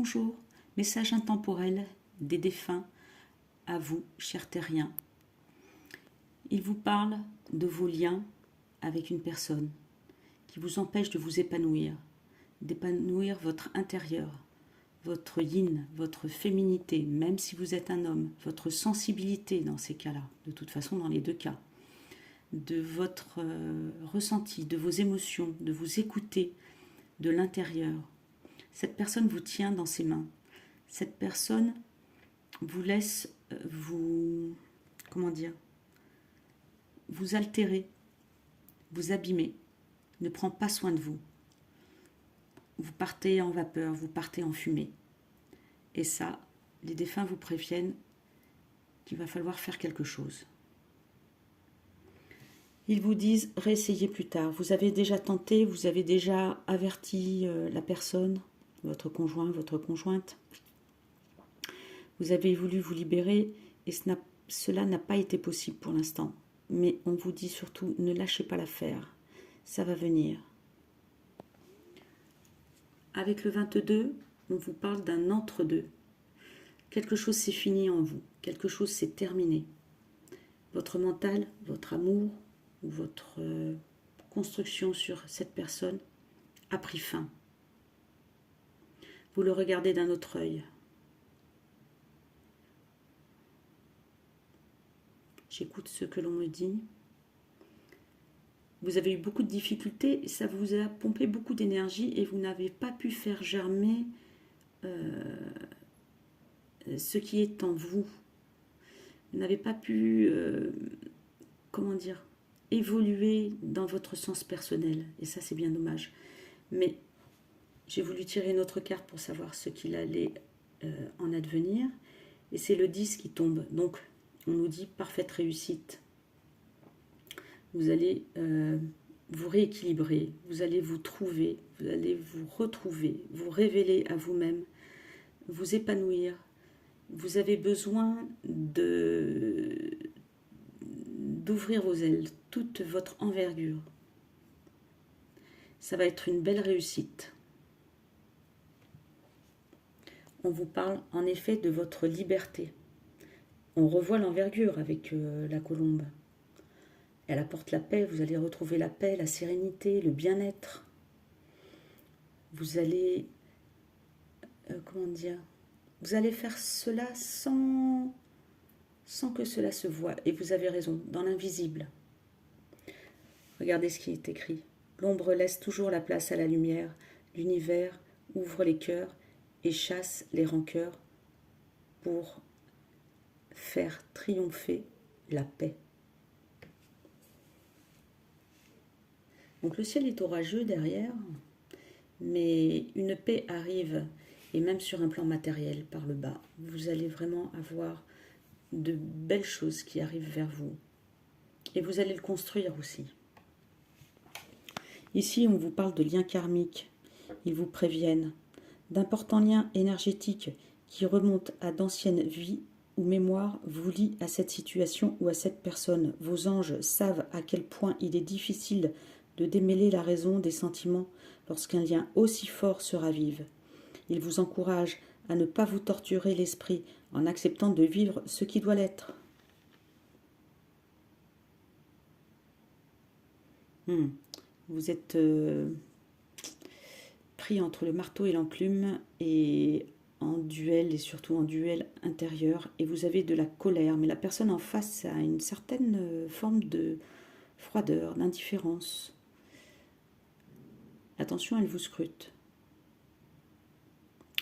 Bonjour, message intemporel des défunts à vous, chers terriens. Il vous parle de vos liens avec une personne qui vous empêche de vous épanouir, d'épanouir votre intérieur, votre yin, votre féminité, même si vous êtes un homme, votre sensibilité dans ces cas-là, de toute façon dans les deux cas, de votre ressenti, de vos émotions, de vous écouter de l'intérieur. Cette personne vous tient dans ses mains. Cette personne vous laisse vous altérer, vous abîmer, ne prend pas soin de vous. Vous partez en vapeur, vous partez en fumée. Et ça, les défunts vous préviennent qu'il va falloir faire quelque chose. Ils vous disent, réessayez plus tard. Vous avez déjà tenté, vous avez déjà averti la personne, votre conjoint, votre conjointe. Vous avez voulu vous libérer et cela n'a pas été possible pour l'instant. Mais on vous dit surtout, ne lâchez pas l'affaire. Ça va venir. Avec le 22, on vous parle d'un entre-deux. Quelque chose s'est fini en vous. Quelque chose s'est terminé. Votre mental, votre amour ou votre construction sur cette personne a pris fin. Vous le regardez d'un autre œil. J'écoute ce que l'on me dit. Vous avez eu beaucoup de difficultés, et ça vous a pompé beaucoup d'énergie et vous n'avez pas pu faire germer ce qui est en vous. Vous n'avez pas pu, évoluer dans votre sens personnel. Et ça, c'est bien dommage. Mais j'ai voulu tirer une autre carte pour savoir ce qu'il allait en advenir. Et c'est le 10 qui tombe. Donc, on nous dit parfaite réussite. Vous allez vous rééquilibrer, vous allez vous trouver, vous allez vous retrouver, vous révéler à vous-même, vous épanouir. Vous avez besoin d'ouvrir vos ailes, toute votre envergure. Ça va être une belle réussite. On vous parle en effet de votre liberté. On revoit l'envergure avec la colombe. Elle apporte la paix, vous allez retrouver la paix, la sérénité, le bien-être. Vous allez, vous allez faire cela sans que cela se voie. Et vous avez raison, dans l'invisible. Regardez ce qui est écrit. L'ombre laisse toujours la place à la lumière. L'univers ouvre les cœurs et chasse les rancœurs pour faire triompher la paix. Donc le ciel est orageux derrière, mais une paix arrive, et même sur un plan matériel, par le bas. Vous allez vraiment avoir de belles choses qui arrivent vers vous. Et vous allez le construire aussi. Ici, on vous parle de liens karmiques. Ils vous préviennent d'importants liens énergétiques qui remontent à d'anciennes vies ou mémoires vous lient à cette situation ou à cette personne. Vos anges savent à quel point il est difficile de démêler la raison des sentiments lorsqu'un lien aussi fort se ravive. Ils vous encouragent à ne pas vous torturer l'esprit en acceptant de vivre ce qui doit l'être. Vous êtes pris entre le marteau et l'enclume et en duel, et surtout en duel intérieur, et vous avez de la colère, mais la personne en face a une certaine forme de froideur, d'indifférence. Attention, elle vous scrute.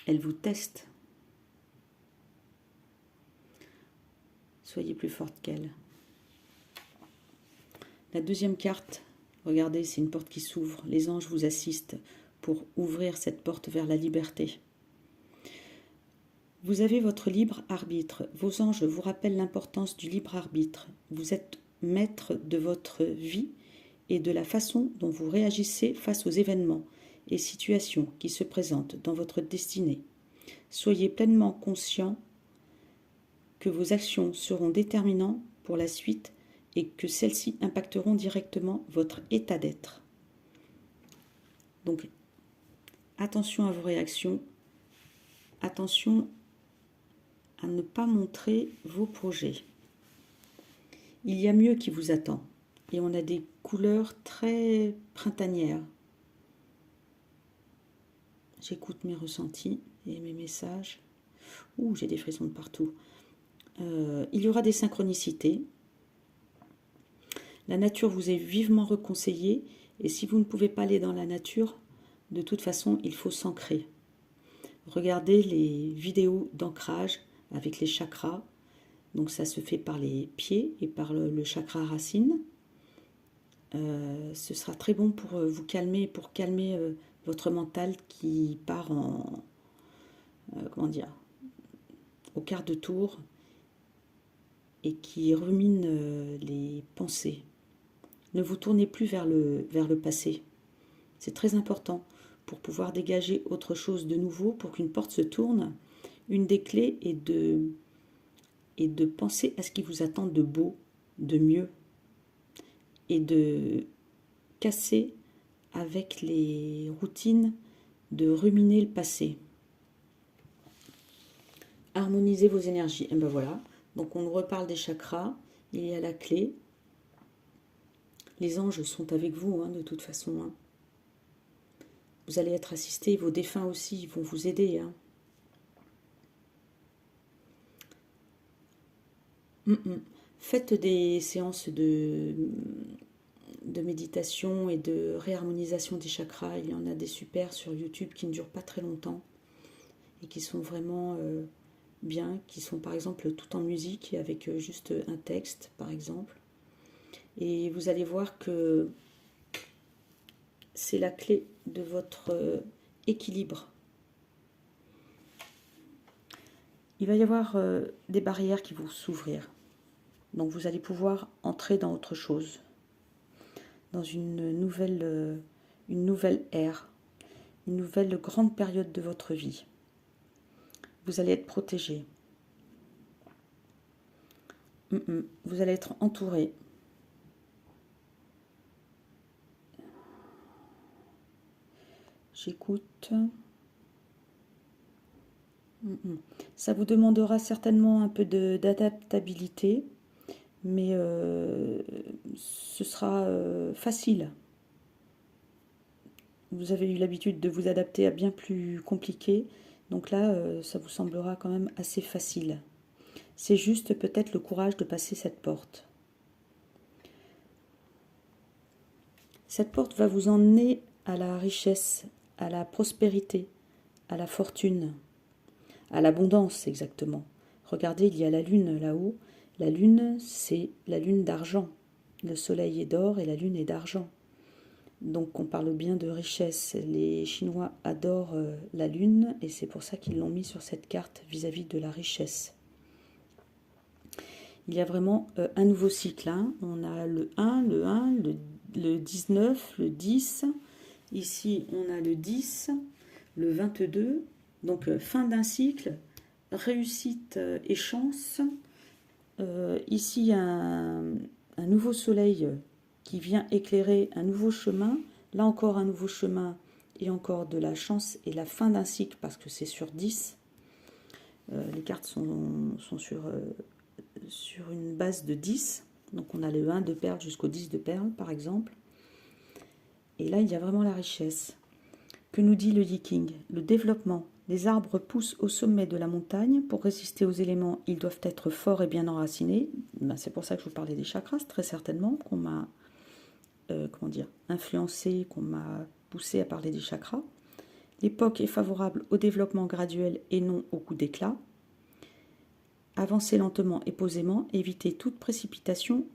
Elle vous teste. Soyez plus forte qu'elle. La deuxième carte, regardez, c'est une porte qui s'ouvre. Les anges vous assistent pour ouvrir cette porte vers la liberté. Vous avez votre libre arbitre. Vos anges vous rappellent l'importance du libre arbitre. Vous êtes maître de votre vie et de la façon dont vous réagissez face aux événements et situations qui se présentent dans votre destinée. Soyez pleinement conscient que vos actions seront déterminantes pour la suite et que celles-ci impacteront directement votre état d'être. Donc, attention à vos réactions. attention à ne pas montrer vos projets. Il y a mieux qui vous attend. Et on a des couleurs très printanières. J'écoute mes ressentis et mes messages. Ouh, j'ai des frissons de partout. Il y aura des synchronicités. La nature vous est vivement reconseillée. Et si vous ne pouvez pas aller dans la nature, de toute façon, il faut s'ancrer. Regardez les vidéos d'ancrage avec les chakras. Donc ça se fait par les pieds et par le chakra racine. Ce sera très bon pour vous calmer, pour calmer votre mental qui part en, comment dire, au quart de tour et qui rumine les pensées. Ne vous tournez plus vers le passé. C'est très important pour pouvoir dégager autre chose de nouveau, pour qu'une porte se tourne. Une des clés est de penser à ce qui vous attend de beau, de mieux, et de casser avec les routines de ruminer le passé. Harmonisez vos énergies. Et ben voilà, donc on reparle des chakras, il y a la clé. Les anges sont avec vous, de toute façon. Vous allez être assistés, vos défunts aussi, ils vont vous aider. Faites des séances de méditation et de réharmonisation des chakras. Il y en a des super sur YouTube qui ne durent pas très longtemps et qui sont vraiment bien, qui sont par exemple tout en musique et avec juste un texte par exemple. Et vous allez voir que c'est la clé de votre équilibre. Il va y avoir des barrières qui vont s'ouvrir. Donc vous allez pouvoir entrer dans autre chose, dans une nouvelle ère, une nouvelle grande période de votre vie. Vous allez être protégé. Vous allez être entouré. J'écoute. Ça vous demandera certainement un peu d'adaptabilité, mais ce sera facile. Vous avez eu l'habitude de vous adapter à bien plus compliqué, donc là, ça vous semblera quand même assez facile. C'est juste peut-être le courage de passer cette porte. Cette porte va vous emmener à la richesse, à la prospérité, à la fortune, à l'abondance exactement. Regardez, il y a la lune là-haut. La lune, c'est la lune d'argent. Le soleil est d'or et la lune est d'argent. Donc on parle bien de richesse. Les Chinois adorent la lune et c'est pour ça qu'ils l'ont mis sur cette carte vis-à-vis de la richesse. Il y a vraiment un nouveau cycle. On a le 1, le 19, le 10. Ici, on a le 10, le 22. Donc, fin d'un cycle, réussite et chance. Ici, un nouveau soleil qui vient éclairer un nouveau chemin. Là encore, un nouveau chemin et encore de la chance et la fin d'un cycle parce que c'est sur 10. Les cartes sont sur une base de 10. Donc, on a le 1 de perles jusqu'au 10 de perles, par exemple. Et là, il y a vraiment la richesse. Que nous dit le Yiking? Le développement. Les arbres poussent au sommet de la montagne. Pour résister aux éléments, ils doivent être forts et bien enracinés. C'est pour ça que je vous parlais des chakras, très certainement, qu'on m'a influencé, qu'on m'a poussé à parler des chakras. L'époque est favorable au développement graduel et non au coup d'éclat. Avancez lentement et posément, évitez toute précipitation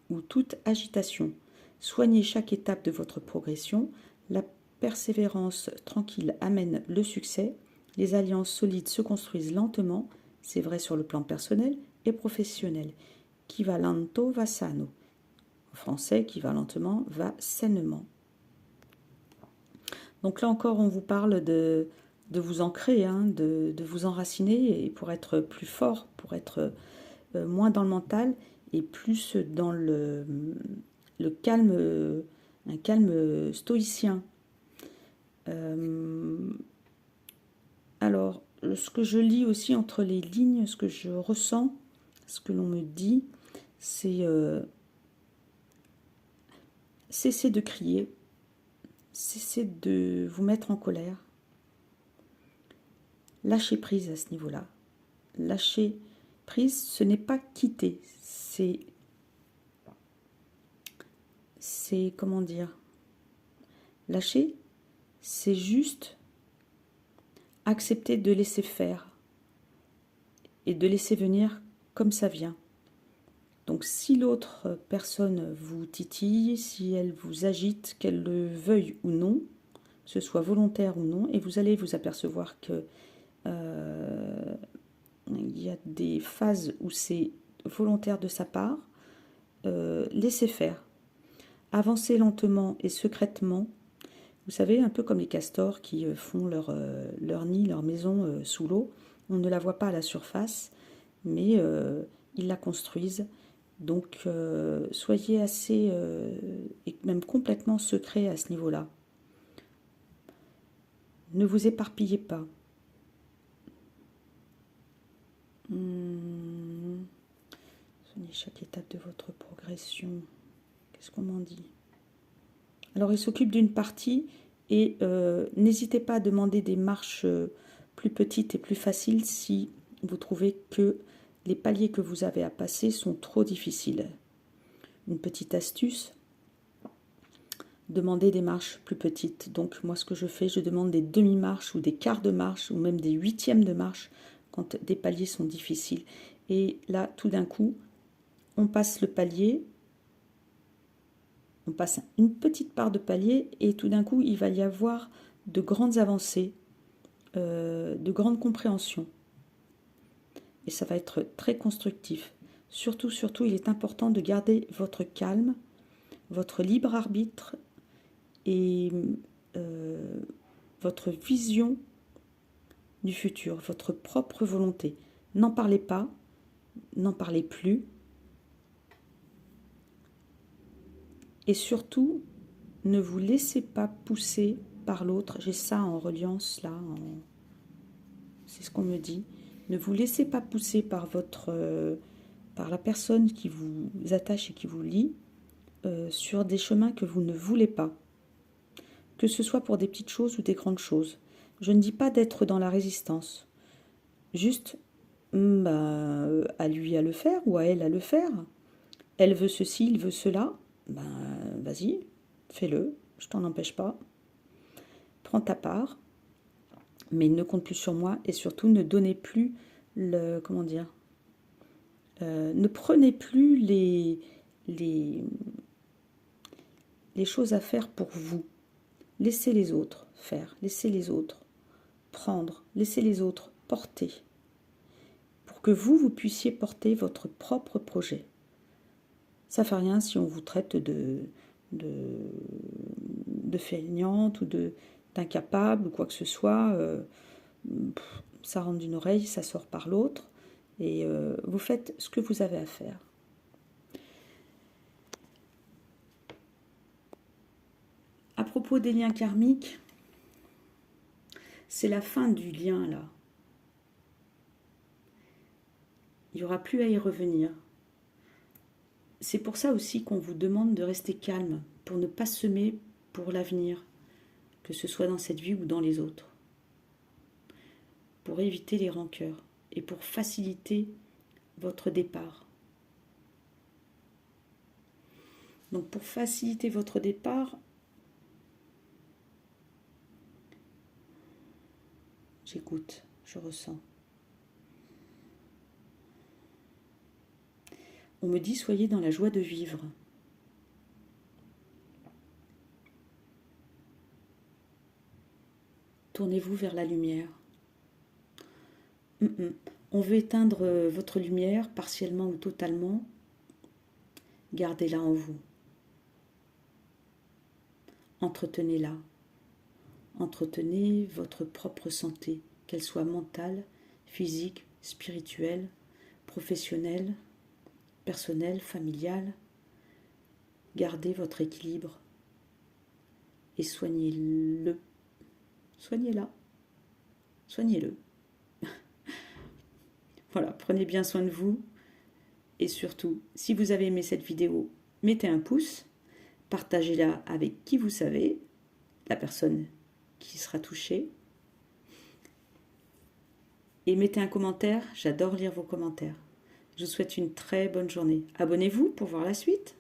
ou toute agitation. Soignez chaque étape de votre progression. La persévérance tranquille amène le succès. Les alliances solides se construisent lentement. C'est vrai sur le plan personnel et professionnel. Qui va lento va sano. En français, qui va lentement va sainement. Donc là encore, on vous parle de vous ancrer, de vous enraciner et pour être plus fort, pour être moins dans le mental et plus dans le calme, un calme stoïcien. Alors, Alors, ce que je lis aussi entre les lignes, ce que je ressens, ce que l'on me dit, c'est cessez de crier, cessez de vous mettre en colère. Lâchez prise à ce niveau-là. Lâcher prise, ce n'est pas quitter, c'est comment dire, lâcher, c'est juste accepter de laisser faire et de laisser venir comme ça vient. Donc si l'autre personne vous titille, si elle vous agite, qu'elle le veuille ou non, que ce soit volontaire ou non, et vous allez vous apercevoir que il y a des phases où c'est volontaire de sa part, laissez faire. Avancez lentement et secrètement. Vous savez, un peu comme les castors qui font leur nid, leur maison sous l'eau. On ne la voit pas à la surface, mais ils la construisent. Donc, soyez assez, et même complètement secret à ce niveau-là. Ne vous éparpillez pas. Soignez chaque étape de votre progression. Qu'est-ce qu'on m'en dit? Alors, il s'occupe d'une partie et n'hésitez pas à demander des marches plus petites et plus faciles si vous trouvez que les paliers que vous avez à passer sont trop difficiles. Une petite astuce, demandez des marches plus petites. Donc, moi, ce que je fais, je demande des demi-marches ou des quarts de marche ou même des huitièmes de marche quand des paliers sont difficiles. Et là, tout d'un coup, on passe le palier. On passe une petite part de palier et tout d'un coup, il va y avoir de grandes avancées, de grandes compréhensions. Et ça va être très constructif. Surtout, il est important de garder votre calme, votre libre arbitre et votre vision du futur, votre propre volonté. N'en parlez pas, n'en parlez plus. Et surtout, ne vous laissez pas pousser par l'autre. J'ai ça en reliance là, c'est ce qu'on me dit. Ne vous laissez pas pousser par par la personne qui vous attache et qui vous lie sur des chemins que vous ne voulez pas. Que ce soit pour des petites choses ou des grandes choses. Je ne dis pas d'être dans la résistance. Juste, à lui à le faire ou à elle à le faire. Elle veut ceci, il veut cela. Vas-y, fais-le, je t'en empêche pas. Prends ta part, mais ne compte plus sur moi et surtout ne donnez plus ne prenez plus les choses à faire pour vous. Laissez les autres faire, laissez les autres prendre, laissez les autres porter, pour que vous puissiez porter votre propre projet. Ça ne fait rien si on vous traite de feignante ou d'incapable ou quoi que ce soit. Ça rentre d'une oreille, ça sort par l'autre. Et vous faites ce que vous avez à faire. À propos des liens karmiques, c'est la fin du lien là. Il n'y aura plus à y revenir. C'est pour ça aussi qu'on vous demande de rester calme, pour ne pas semer pour l'avenir, que ce soit dans cette vie ou dans les autres. Pour éviter les rancœurs et pour faciliter votre départ. Donc pour faciliter votre départ, j'écoute, je ressens. On me dit, soyez dans la joie de vivre. Tournez-vous vers la lumière. On veut éteindre votre lumière, partiellement ou totalement. Gardez-la en vous. Entretenez-la. Entretenez votre propre santé, qu'elle soit mentale, physique, spirituelle, professionnelle, personnelle, familiale. Gardez votre équilibre et soignez-le. Soignez-la. soignez-le. Voilà, prenez bien soin de vous. Et surtout, si vous avez aimé cette vidéo, mettez un pouce, partagez-la avec qui vous savez, la personne qui sera touchée. Et mettez un commentaire, j'adore lire vos commentaires. Je vous souhaite une très bonne journée. Abonnez-vous pour voir la suite.